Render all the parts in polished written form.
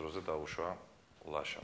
დროზე დაუშვა ლაშა.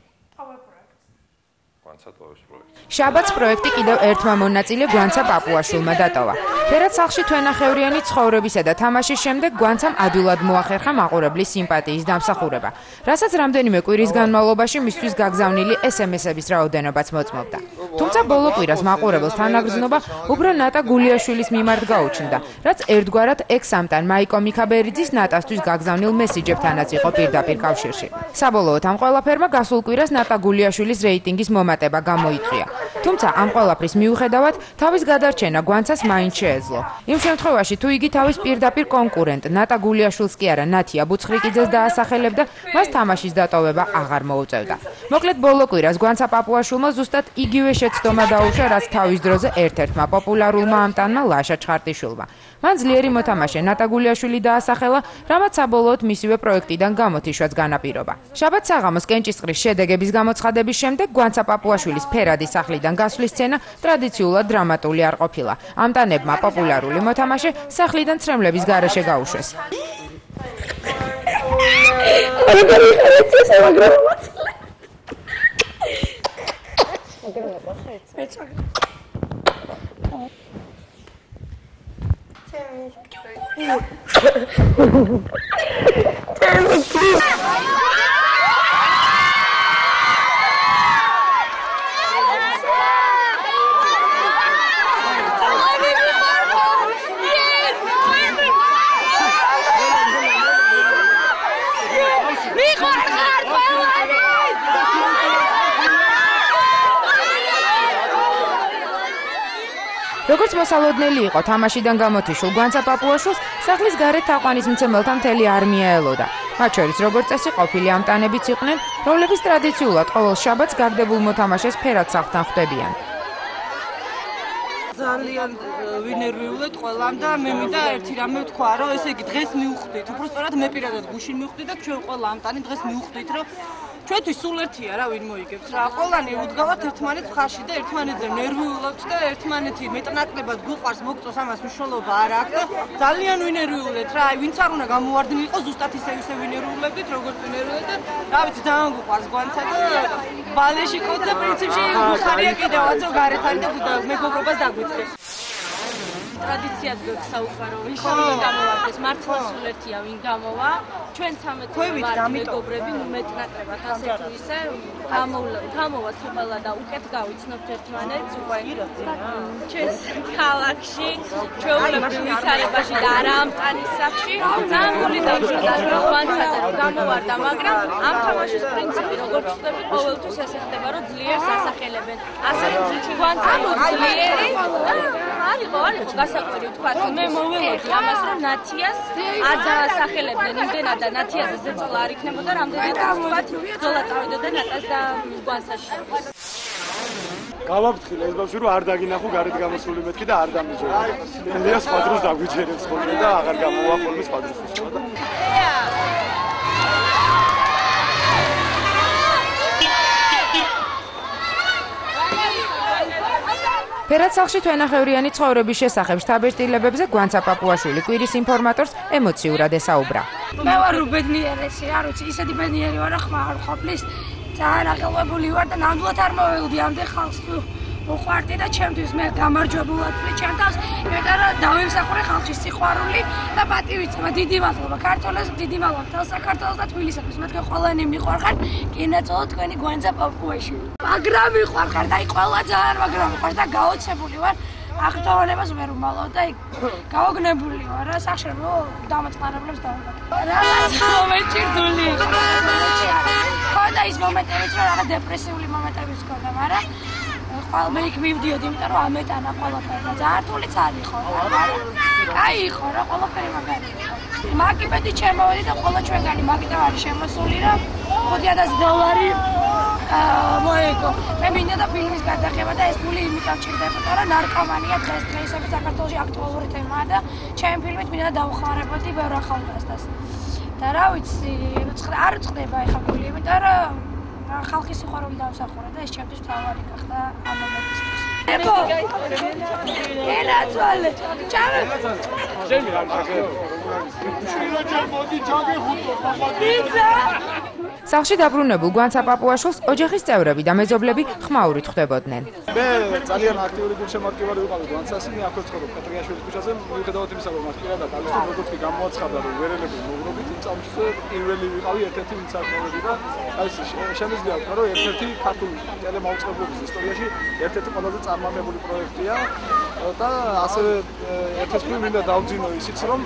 შაბათს პროექტი კიდევ ერთმა მონაწილე გვანცა პაპუაშვილმა დატოვა. ფერად სახლში თვენახევრიანი ცხოვრებისა და თამაშის შემდეგ გვანცამ ადვილად მოახერხა მაყურებლის სიმპათიის დამსახურება, რასაც რამდენიმე კვირის განმავლობაში მისთვის გაგზავნილი SMS-ების რაოდენობაც მოწმობდა. თუმცა ბოლო კვირას მაყურებელს თანაგრძნობა უფრო ნატა გულიაშვილის მიმართ გაუჩნდა, რაც ერთგვარად ექს-ამტან მაიკო მიქაბერიძის ნატასთვის გაგზავნილ მესიჯებთანაც იყო პირდაპირ კავშირში. საბოლოოდ ამ ყველაფერმა გასულ კვირას ნატა გულიაშვილის რეიტინგის მომატება გამოიწვია. თუმცა ამ ყველაფრის მიუხედავად თავის გადარჩენა გვანცას მაინც შეეძლო. იმ შემთხვევაში თუ იგი თავის პირდაპირ კონკურენტ ნატა გულიაშვილს კი არა ნათია ბუცხრიკიძეს დაასახელებდა, მას თამაშის დატოვება აღარ მოუწევდა. მოკლედ ბოლო კვირას გვანცა პაპუაშვილმა ზუსტად იგივე შეცდომა დაუშვა, რაც თავის დროზე ერთ-ერთმა პოპულარულმა ამტანმა ლაშა ჩხარტიშვილმა. მან ძლიერი მოთამაშე ნატა გულიაშვილი დაასახელა, რამაც საბოლოოდ მისივე პროექტიდან გამოთიშვაც განაპირობა. შაბათს საღამოს კენჭისყრის შედეგების გამოცხადების შემდეგ გვანცა პაპუაშვილის ფერადის სახლიდან გასვლის სცენა ტრადიციულად დრამატული არ ყოფილა. ამტანებმა პოპულარული მოთამაშე სახლიდან ცრემლების გარეშე გაუშვეს. როგორც მოსალოდნელი იყო თამაშიდან გამოთიშულ გვანცა პაპუაშვილს სახლის გარეთ თაყვანისმცემელთა მთელი არმია ელოდა. მათ შორის როგორც წესი ყოფილი ამტანებიც იყვნენ, რომლებიც ტრადიციულად ყოველ შაბათს გაგდებულ მოთამაშეს ფერად სახლთან ხვდებიან. ძალიან ვინერვიულად ყველამ და მე მინდა ერთი რამე ვთქვა, რომ ესე იგი დღეს მივხვდით, უბრალოდ მე პირადად გუშინ მივხვდით და ჩვენ ყველა ამტანი დღეს მივხვდით, რომ ჩვენთვის სულ ერთია რა ვინ მოიგებს რა. ყველანი უდგავართ ერთმანეთს მხარში და ერთმანეთზე ნერვიულობთ და ერთმანეთი მეტნაკლებად გვიყვარს მოგწოს ამას მნიშვნელობა არ აქვს და ძალიან ვინერვიულეთ რა. აი ვინც არ უნდა გამოვარდნილიყო ზუსტად ისე ვინერვიულებით როგორც ვინერვიულეთ და რა ვიცი ძალიან გვიყვარს გვანცა და ბალეში ყოთ და პრინციპში ხარია კიდევაც გარეთ არის და მეგობრობას დაგვიწყეს. ტრადიციად გვაქვს საუბარო, ვინ გამოვარდეს, მართლა სულ ერთია ვინ გამოვა. ჩვენ 13 ვართ მეგობრები, მეტნაკლებად ასე თუ ისე გამოვა სულ და უკეთ გავიცნობთ ერთმანეთს უკვე ჩვენს ქალაქში, ჩვეულებრივ ვითარებაში და არა ამტანის სახლში. ძალიან გული დავჭირდა რომ ვანცაზე რომ გამოვარდა, მაგრამ ამ თამაშის პრინციპი როგორც ხდება, ყოველთვის ესე ხდება, რომ ძლიერს ასახელებენ. ასეც ვანცა ძლიერი არისო გასაკვირი თქვა, მე მოველოდი ამას რომ ნათიას არ დაასახელებდნენ იმდენად და ნათიაზე ზეწოლა არ იქნებოდა, რამდენად თქვა, ბრძოლა წავიდოდა ნატას და გვანცაში. გავაფრთხილე ეს ბავშვი რომ არ დაგინახო გარეთ გამოსული მეთქი და არ დამიჯერა. მე სხვა დროს დაგვიჯერებს ხოლმე და აღარ გამოვა ხოლმე სხვა დროს. ფერად სახლში თვენახევრიანი ცხოვრების შესახებ შთაბეჭდილებებზე გვანცა პაპუაშვილი კვირის ინფორმატორს ემოციურად ესაუბრა. მე ვარ ბედნიერესი, არ ვიცი, ისეთი ბედნიერი ვარ, ხმა არ ყოფნის. ძალიან აღელვებული ვარ და ნამდვილად არ მოველოდი ამდენ ხალხს თუ უყვარდი და ჩემთვის მე გამარჯვებულად ვფლი ჩემ თავს, იმიტომ რომ დავიმსახურე ხალხის სიყვარული და პატივისცემა. დიდი მადლობა ქართველებს, დიდი მადლობა თელ საქართველოს და თბილისისთვის. მეთქე ყველანი მიყვარხართ, კინეწოლო თქვენი გვანცა პაპუაშვილი. მაგრამ მიყვარხართ, აი ყველა ძალიან მაგრამ მიყვარს და გაოცებული ვარ. აღტოვანებას ვერ უმალავ და გაოგნებული ვარ რა სახში რომ დამაწყარებლებს დავუკატე. რაღაც მომეჭირდული იყო. ხოდა ის მომენტებიც რომ რაღაც დეპრესიული მომენტებიც ჰქონდა, მაგრამ ყველა მე იქ მივდიოდი, იმიტომ რომ ამეტანა ყველაფერი და ძალიან რთულიც არ იყო რა. კაი იყო რა, ყველაფერი მაგარი იყო. მაგიპედი ჩემოვედი და ყველა ჩვენგანი მაგიტა არის შემოსული რა. $5000 მოიგო. მე მინდა და ფილმის გადაღება და ეს ფული იმით ჭირდებოდა, რომ ნარკომანია დღესდღეობით საქართველოში აქტუალური თემაა და ჩემი ფილმით მინდა დავხმარებოდი ბევრ ახალგაზრდას. და რა ვიცი, არ წდება ეხა ფული, იმიტომ რომ ხალხის სიყვარული დავსახურე და ეს ჩემთვის თავარი გახდა ამ მომენტისთვის. ენაცვალე, ჩავე. ჩემი რა გაგე. შირო ჩემ მოდი ჩაგეხუტო, პიზა. სახლში დაბრუნებულ გვანცა პაპუაშვილს ოჯახის წევრები და მეზობლები ხმაურით ხვდებოდნენ. მე ძალიან აქტიური გულშემატკივარი ვიყავი გვანცას, მე აქ ვცხოვრობ პეტრიაშვილის ქუჩაზე, მიუხედავად იმისა, რომ მას პირადად ალისო როგორც კი გამოაცხადა, რომ ვერელები მოგრობით, იმ წამში პირველი ვიყავი ერთ-ერთი ვინც აღმოვედი და აი შემიძლია ვთქვა, რომ ერთ-ერთი ქართული ტელემაუწყებლობის ისტორიაში ერთ-ერთი ყველაზე წარმატებული პროექტია და ასევე ერთ-ერთი მინდა დავძინო ისიც, რომ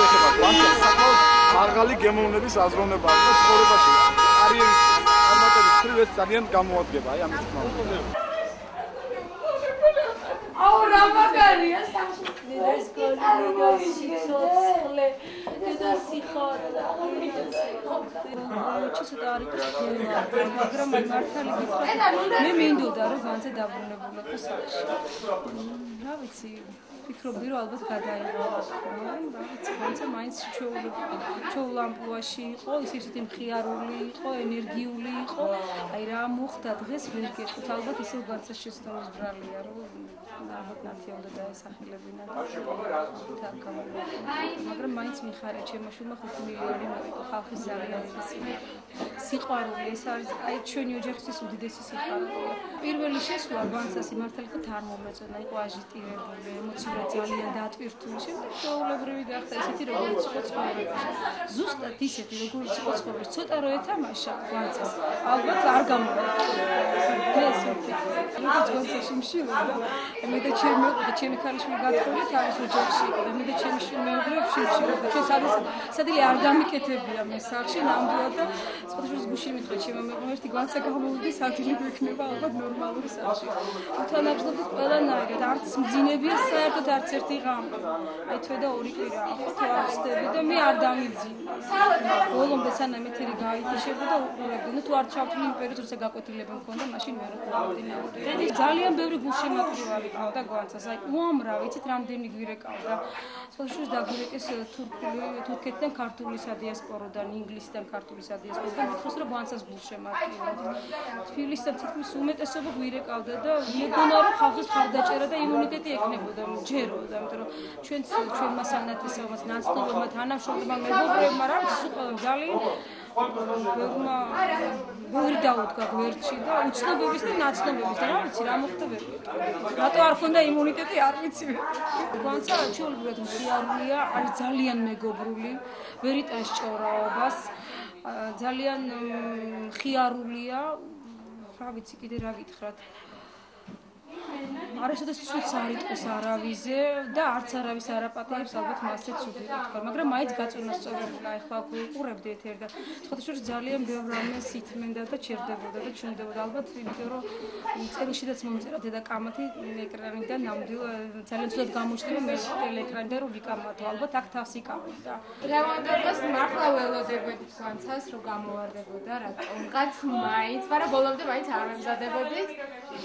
შეეხება გვანცას საკმაოდ მაღალი გემოვნების აზროვნებაა და ცხოვრებაში კარიერის წარმატების მხრივ ეს ძალიან გამოადგება, აი ამის თქმა უნდა. აუ რა მაგარია სახში ეს გოლი სიცოცხლე და სიხარდა ცოტა არის მაგრამ მართალი გითხრათ მე მინდოდა რომ განცე დაბრუნებულიყო სახში რა ვიცი ვფიქრობდი რომ ალბათ გადაიღალა მაგრამ რა ვიცი განცე მაინც ჩვეულ ამპლუაში იყო ისეთი მხიარული იყო ენერგიული იყო აი რა მოხდა დღეს ვერ გეტყვით ალბათ ისევ განცეს შესწავლის ბრალია რომ ალბათ ნაცია უნდა დაესახელებინა და მაგრამ მაინც მიხარია ჩემო შვილმა 5 მილიონი მოვიყო ხალხის ძალიან დიდი სიყვარული ეს არის აი ჩვენი ოჯახის უდიდესი სიყვარული პირველი შესვლა განცასი მართალი ხო არ მომეწონა იყო აჟიტირებული ემოციურად ძალიან დატვირთული შემდეგ შეუულებრივი გახდა ესეთი როგორც იყო ცხოვრებაში ზუსტად ისეთი როგორც იყო ცხოვრებაში ცოტა რო ეთამაშა განცას ალბათ არ გამოვიდა ეს როგორც განცაში მშილობდა მე და ჩემი ქალიშვილი გათხოვილი თავის ოჯახში და მე და ჩემი მეუღლეებში მშილობდა ჩვენ სადილი არ გამიკეთებია მე სახში ნამდვილად და სხვადასხვა გუში მითხრა ჩემო მეუღლე ერთი განცა გამოვიდეს ადილი გვექნება ალბათ ნორმალური სახში უთანაგზობთ ყველანაირად არც მძინებია საერთოდ არც ერთი ღამე აი თვე და ორი კვირა ხო თუ არ ვწდები და მე არ დამიძინა ბოლომდე სანამ ეთერი გაითიშებოდა უყურებდი ნუ თუ არ ჩავთვლი იმ პერიოდს როცა გაკვეთილები მქონდა მაშინ მე ვიყავდი ძალიან ბევრი გულშემატკივარი ყავდა გვანცას აი უამრავ იცით რამდენი გვირეკავდა სხვადასხვა დაგვირეკეს თურქეთიდან ქართული სადიასპოროდან ინგლისიდან ქართული სადიასპოროდან მითხოს რომ გვანცას გულშემატკივარად თბილისიდან თითქმის უმეტესობა გვირეკავდა და მეგონა რომ ხალხის ხარდაჭერა და იმუნიტეტი ეკნებოდა ჯეროდა იმიტომ რომ ჩვენმა სანათლისეულმა ნაცნობებმა თანამშრომლებმა მეგობრებმა რა ვიცი სულ ძალიან ბევრი დაუდგა გვერდში და უცნობების და ნაცნობების და რა ვიცი რა მოხდა ვერ რატო არ ქონდა იმუნიტეტი არ ვიცი განცა ჩვეულებრივად მხიარულია არის ძალიან მეგობრული ვერ იტანს ჭორაობას ძალიან მხიარულია რა ვიცი კიდე რა გითხრათ არასოდეს ცუდს არ იტყვის არავიზე და არც არავის არ აპატიებს ალბათ მასეც ცუდი თქვა მაგრამ მაინც გაწონასწორებულა ეხლა უყურებდი ეთერ და სხვადასხვა ძალიან ბევრ რამეს ითმენდა და ჩერდებოდა და ჩუნდებოდა ალბათ იმიტომ რომ წერილშიდაც მომწერა დედა კამათი ეკრანიდან ნამდვილად ძალიან ცუდად გამოჩნდება მე ტელეეკრანიდან რომ ვიკამათო ალბათ აქ თავს იკავებდა რევანდორას მართლა ველოდებოდი განცას რომ გამოვარდებოდა რატომღაც მაინც მაგრამ ბოლომდე მაინც არ მზადებოდით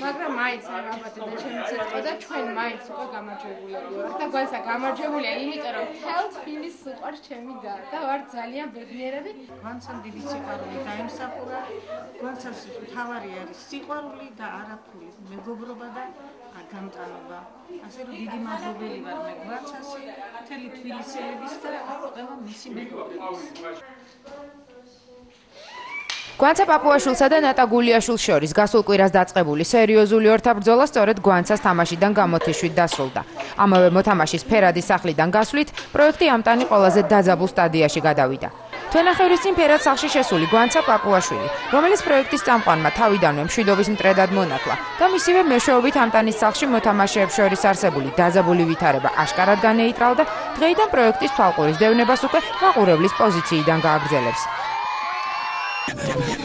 მაგრამ მაინც ალბათ და ჩემი ცერტყვა და ჩვენ მაინც უკვე გამარჯვებულები ვართ და გვანცა გამარჯვებულია იმიტომ რომ თელ თბილისს უყვარს ჩემი და ვარ ძალიან ბედნიერები გვანცამ დიდი სიყვარული დაიმსახურა გვანცას მთავარი არის სიყვარული და არაფული მეგობრობა და გამტანობა ასე რომ დიდი მადლობელი ვარ მე გვანცასი მთელი თბილისელების და ყველა მისი მეგობრების გვანცა პაპუაშვილსა და ნატა გულიაშვილს შორის გასულ კვირას დაწყებული სერიოზული ორთაბრძოლა სწორედ გვანცას თამაშიდან გამოთიშვით დასრულდა. ამავე მოთამაშის ფერადის სახლიდან გასვლით პროექტი ამტანი ყველაზე დაძაბულ სტადიაში გადავიდა. თვენახევრის წინ ფერად სახლში შესული გვანცა პაპუაშვილი, რომელიც პროექტის წამყვანმა თავიდანვე მშვიდობის მტრედად მონათლა და მისივე მეშვეობით ამტანის სახლში მოთამაშეებს შორის არსებული დაძაბული ვითარება აშკარად განეიტრალდა, დღეიდან პროექტის თვალყურის დევნებას უკვე მაყურებლის პოზიციიდან გააგრძელებს. Should be